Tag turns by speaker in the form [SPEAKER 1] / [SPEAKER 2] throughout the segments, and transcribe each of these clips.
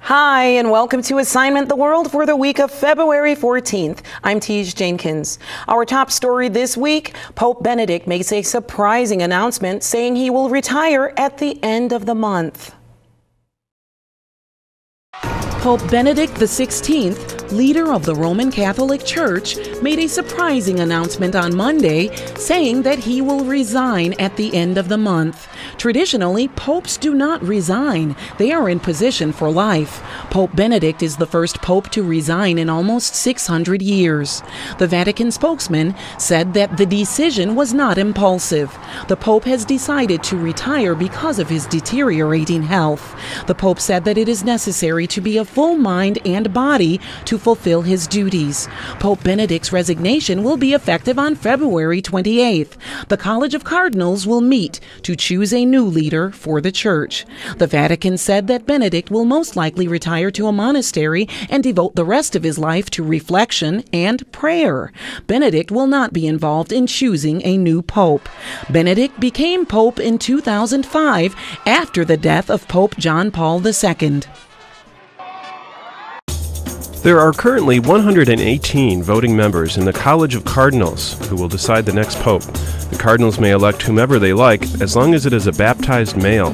[SPEAKER 1] Hi, and welcome to Assignment the World for the week of February 14th. I'm Tej Jenkins. Our top story this week, Pope Benedict makes a surprising announcement saying he will retire at the end of the month.
[SPEAKER 2] Pope Benedict XVI, leader of the Roman Catholic Church, made a surprising announcement on Monday saying that he will resign at the end of the month. Traditionally, popes do not resign. They are in position for life. Pope Benedict is the first pope to resign in almost 600 years. The Vatican spokesman said that the decision was not impulsive. The pope has decided to retire because of his deteriorating health. The pope said that it is necessary to be of full mind and body to fulfill his duties. Pope Benedict's resignation will be effective on February 28th. The College of Cardinals will meet to choose a new leader for the church. The Vatican said that Benedict will most likely retire to a monastery and devote the rest of his life to reflection and prayer. Benedict will not be involved in choosing a new pope. Benedict became pope in 2005 after the death of Pope John Paul II.
[SPEAKER 3] There are currently 118 voting members in the College of Cardinals who will decide the next pope. The cardinals may elect whomever they like, as long as it is a baptized male.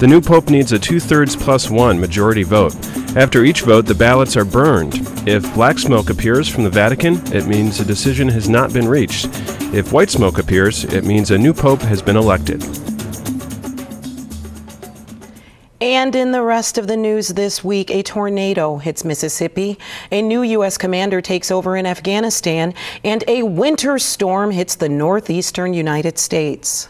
[SPEAKER 3] The new pope needs a 2/3+1 majority vote. After each vote, the ballots are burned. If black smoke appears from the Vatican, it means a decision has not been reached. If white smoke appears, it means a new pope has been elected.
[SPEAKER 1] And in the rest of the news this week, a tornado hits Mississippi, a new U.S. commander takes over in Afghanistan, and a winter storm hits the northeastern United States.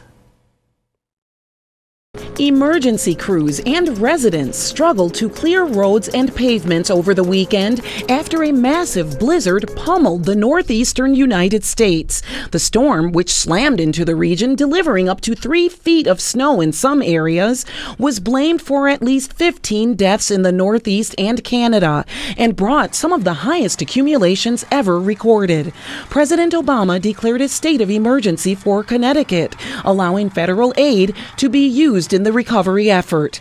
[SPEAKER 2] Emergency crews and residents struggled to clear roads and pavements over the weekend after a massive blizzard pummeled the northeastern United States. The storm, which slammed into the region, delivering up to 3 feet of snow in some areas, was blamed for at least 15 deaths in the Northeast and Canada and brought some of the highest accumulations ever recorded. President Obama declared a state of emergency for Connecticut, allowing federal aid to be used in the recovery effort.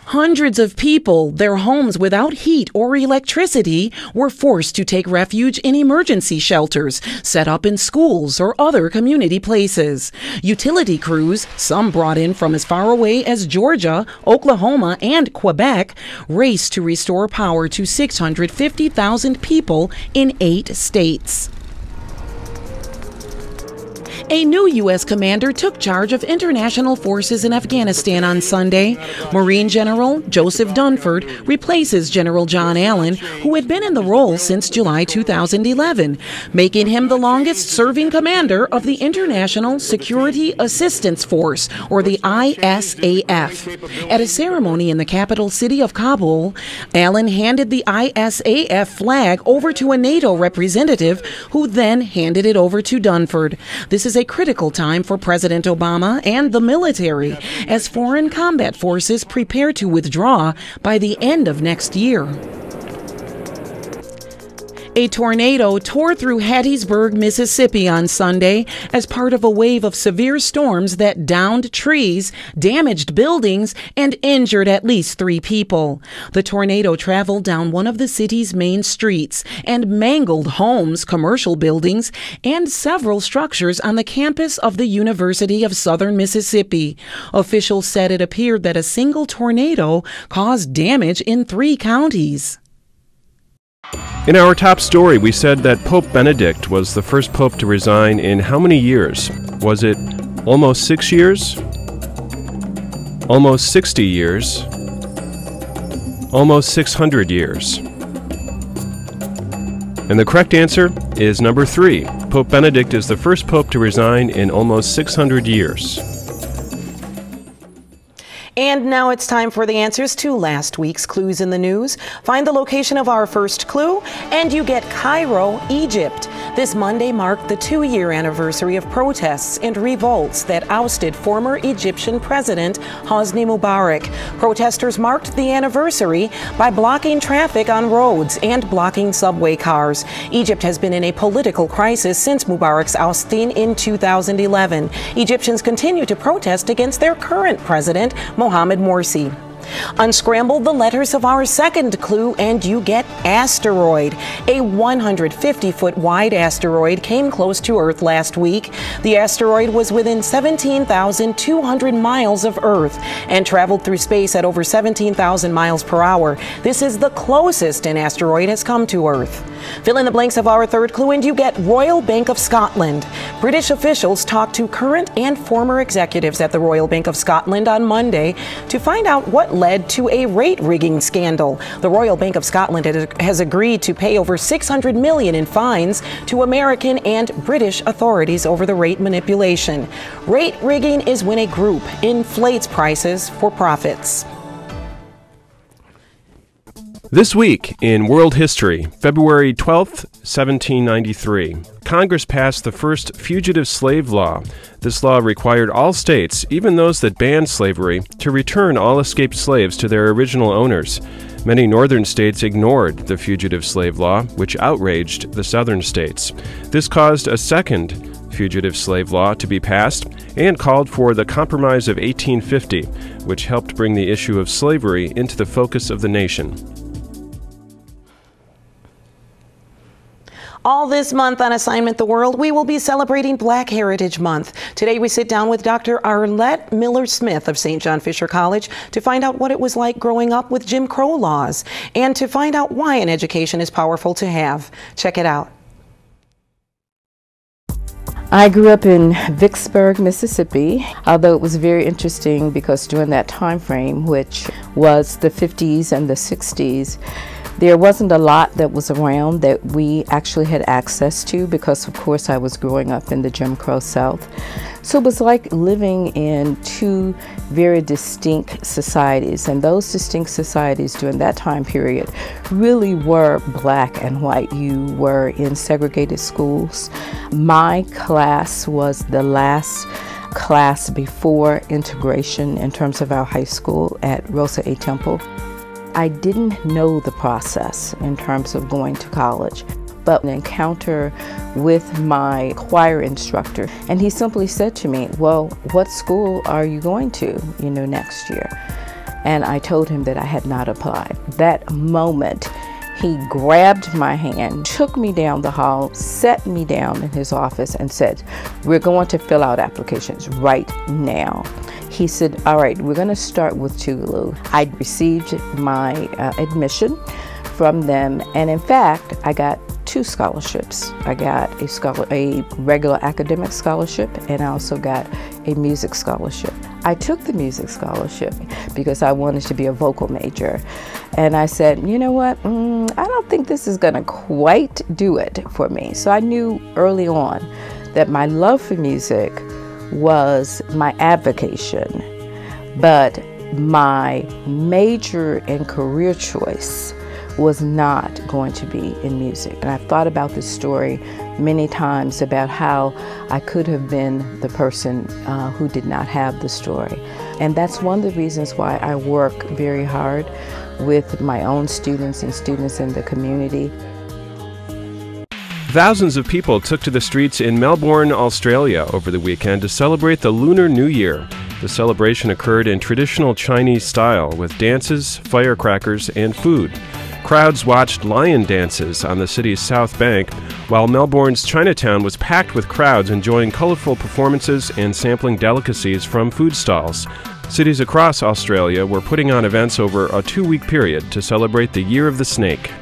[SPEAKER 2] Hundreds of people, their homes without heat or electricity, were forced to take refuge in emergency shelters set up in schools or other community places. Utility crews, some brought in from as far away as Georgia, Oklahoma, and Quebec, raced to restore power to 650,000 people in 8 states. A new U.S. commander took charge of international forces in Afghanistan on Sunday. Marine General Joseph Dunford replaces General John Allen, who had been in the role since July 2011, making him the longest-serving commander of the International Security Assistance Force, or the ISAF. At a ceremony in the capital city of Kabul, Allen handed the ISAF flag over to a NATO representative, who then handed it over to Dunford. This is a critical time for President Obama and the military as foreign combat forces prepare to withdraw by the end of next year. A tornado tore through Hattiesburg, Mississippi on Sunday as part of a wave of severe storms that downed trees, damaged buildings, and injured at least 3 people. The tornado traveled down one of the city's main streets and mangled homes, commercial buildings, and several structures on the campus of the University of Southern Mississippi. Officials said it appeared that a single tornado caused damage in 3 counties.
[SPEAKER 3] In our top story, we said that Pope Benedict was the first pope to resign in how many years? Was it almost 6 years? Almost 60 years? Almost 600 years? And the correct answer is number 3. Pope Benedict is the first pope to resign in almost 600 years.
[SPEAKER 1] And now it's time for the answers to last week's clues in the news. Find the location of our first clue, and you get Cairo, Egypt. This Monday marked the 2-year anniversary of protests and revolts that ousted former Egyptian President Hosni Mubarak. Protesters marked the anniversary by blocking traffic on roads and blocking subway cars. Egypt has been in a political crisis since Mubarak's ousting in 2011. Egyptians continue to protest against their current president, Mohamed Morsi. Unscramble the letters of our second clue and you get asteroid. A 150-foot wide asteroid came close to Earth last week. The asteroid was within 17,200 miles of Earth and traveled through space at over 17,000 miles per hour. This is the closest an asteroid has come to Earth. Fill in the blanks of our third clue and you get Royal Bank of Scotland. British officials talked to current and former executives at the Royal Bank of Scotland on Monday to find out what led to a rate rigging scandal. The Royal Bank of Scotland has agreed to pay over $600 million in fines to American and British authorities over the rate manipulation. Rate rigging is when a group inflates prices for profits.
[SPEAKER 3] This week in world history, February 12th, 1793, Congress passed the first fugitive slave law. This law required all states, even those that banned slavery, to return all escaped slaves to their original owners. Many northern states ignored the fugitive slave law, which outraged the southern states. This caused a second fugitive slave law to be passed and called for the Compromise of 1850, which helped bring the issue of slavery into the focus of the nation.
[SPEAKER 1] All this month on Assignment The World, we will be celebrating Black Heritage Month. Today we sit down with Dr. Arlette Miller-Smith of St. John Fisher College to find out what it was like growing up with Jim Crow laws and to find out why an education is powerful to have. Check it out.
[SPEAKER 4] I grew up in Vicksburg, Mississippi, although it was very interesting because during that time frame, which was the 50s and the 60s, there wasn't a lot that was around that we actually had access to because, of course, I was growing up in the Jim Crow South. So it was like living in two very distinct societies, and those distinct societies during that time period really were black and white. You were in segregated schools. My class was the last class before integration in terms of our high school at Rosa A. Temple. I didn't know the process in terms of going to college, but an encounter with my choir instructor, and he simply said to me, well, what school are you going to, next year? And I told him that I had not applied. That moment, he grabbed my hand, took me down the hall, set me down in his office and said, we're going to fill out applications right now. He said, all right, we're going to start with Tougaloo. I received my admission from them, and in fact, I got 2 scholarships. I got a regular academic scholarship, and I also got a music scholarship. I took the music scholarship because I wanted to be a vocal major. And I said, you know what, I don't think this is going to quite do it for me. So I knew early on that my love for music was my avocation, but my major and career choice was not going to be in music. And I've thought about this story many times about how I could have been the person who did not have the story. And that's one of the reasons why I work very hard with my own students and students in the community.
[SPEAKER 3] Thousands of people took to the streets in Melbourne, Australia over the weekend to celebrate the Lunar New Year. The celebration occurred in traditional Chinese style with dances, firecrackers, and food. Crowds watched lion dances on the city's South Bank, while Melbourne's Chinatown was packed with crowds enjoying colorful performances and sampling delicacies from food stalls. Cities across Australia were putting on events over a 2-week period to celebrate the Year of the Snake.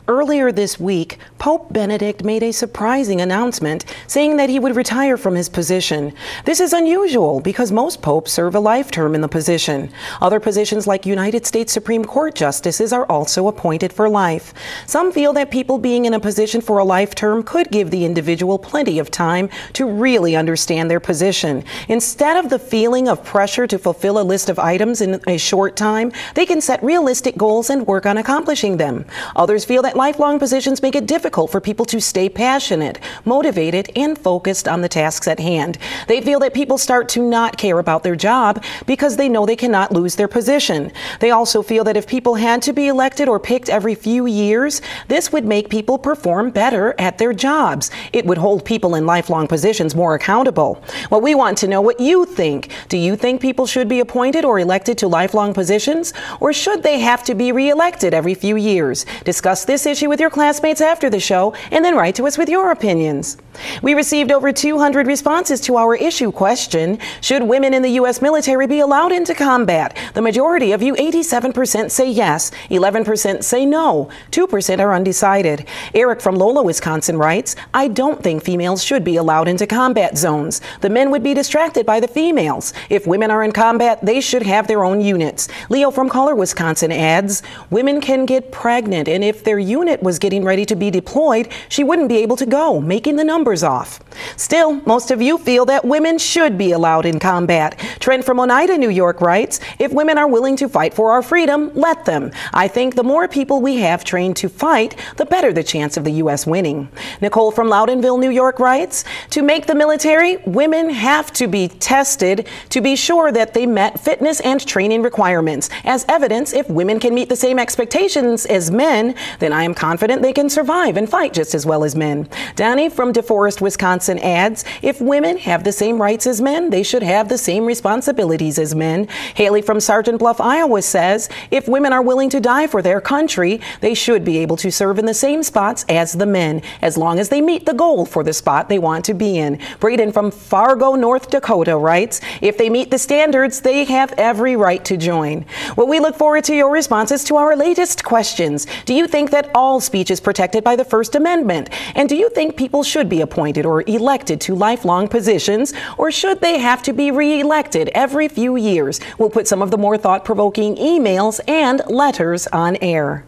[SPEAKER 1] Earlier this week, Pope Benedict made a surprising announcement saying that he would retire from his position. This is unusual because most popes serve a life term in the position. Other positions like United States Supreme Court justices are also appointed for life. Some feel that people being in a position for a life term could give the individual plenty of time to really understand their position. Instead of the feeling of pressure to fulfill a list of items in a short time, they can set realistic goals and work on accomplishing them. Others feel that lifelong positions make it difficult for people to stay passionate, motivated, and focused on the tasks at hand. They feel that people start to not care about their job because they know they cannot lose their position. They also feel that if people had to be elected or picked every few years, this would make people perform better at their jobs. It would hold people in lifelong positions more accountable. Well, we want to know what you think. Do you think people should be appointed or elected to lifelong positions, or should they have to be re-elected every few years? Discuss this issue with your classmates after the show and then write to us with your opinions. We received over 200 responses to our issue question: should women in the U.S. military be allowed into combat? The majority of you, 87%, say yes, 11% say no, 2% are undecided. Eric from Lola, Wisconsin writes, I don't think females should be allowed into combat zones. The men would be distracted by the females. If women are in combat, they should have their own units. Leo from Color, Wisconsin adds, women can get pregnant, and if their unit was getting ready to be deployed, she wouldn't be able to go, making the numbers off. Still, most of you feel that women should be allowed in combat. Trent from Oneida, New York writes, if women are willing to fight for our freedom, let them. I think the more people we have trained to fight, the better the chance of the U.S. winning. Nicole from Loudonville, New York writes, to make the military, women have to be tested to be sure that they met fitness and training requirements. As evidence, if women can meet the same expectations as men, then I am confident they can survive and fight just as well as men. Danny from DeForest, Wisconsin adds, if women have the same rights as men, they should have the same responsibilities as men. Haley from Sergeant Bluff, Iowa says, if women are willing to die for their country, they should be able to serve in the same spots as the men, as long as they meet the goal for the spot they want to be in. Braden from Fargo, North Dakota writes, if they meet the standards, they have every right to join. Well, we look forward to your responses to our latest questions. Do you think that all speech is protected by the First Amendment? And do you think people should be appointed or elected to lifelong positions, or should they have to be re-elected every few years? We'll put some of the more thought-provoking emails and letters on air.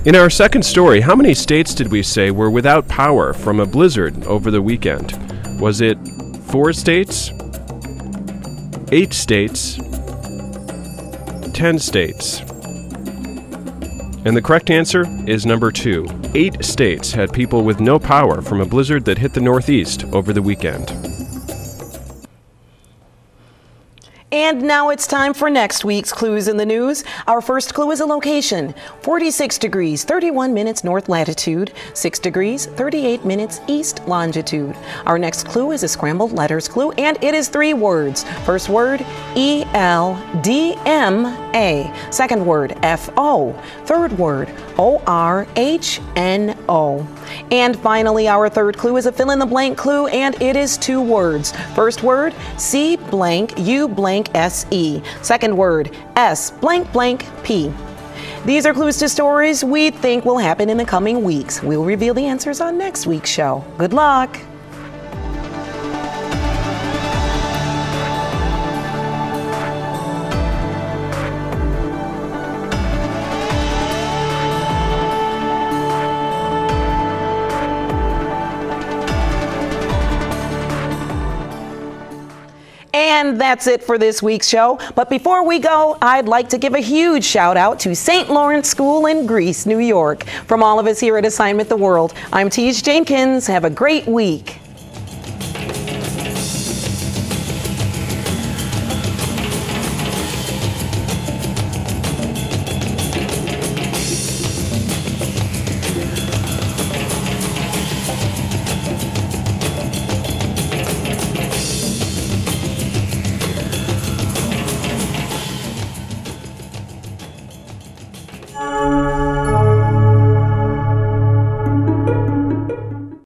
[SPEAKER 3] In our second story, how many states did we say were without power from a blizzard over the weekend? Was it 4 states, 8 states, 10 states? And the correct answer is number 2. 8 states had people with no power from a blizzard that hit the Northeast over the weekend.
[SPEAKER 1] And now it's time for next week's Clues in the News. Our first clue is a location: 46 degrees, 31 minutes north latitude, 6 degrees, 38 minutes east longitude. Our next clue is a scrambled letters clue, and it is 3 words. First word, E-L-D-M-A. Second word, F-O. Third word, O-R-H-N-O. And finally, our third clue is a fill-in-the-blank clue, and it is 2 words. First word, C blank U blank S-E. Second word, S blank blank P. These are clues to stories we think will happen in the coming weeks. We'll reveal the answers on next week's show. Good luck. And that's it for this week's show. But before we go, I'd like to give a huge shout out to St. Lawrence School in Greece, New York. From all of us here at Assignment the World, I'm Tiege Jenkins. Have a great week.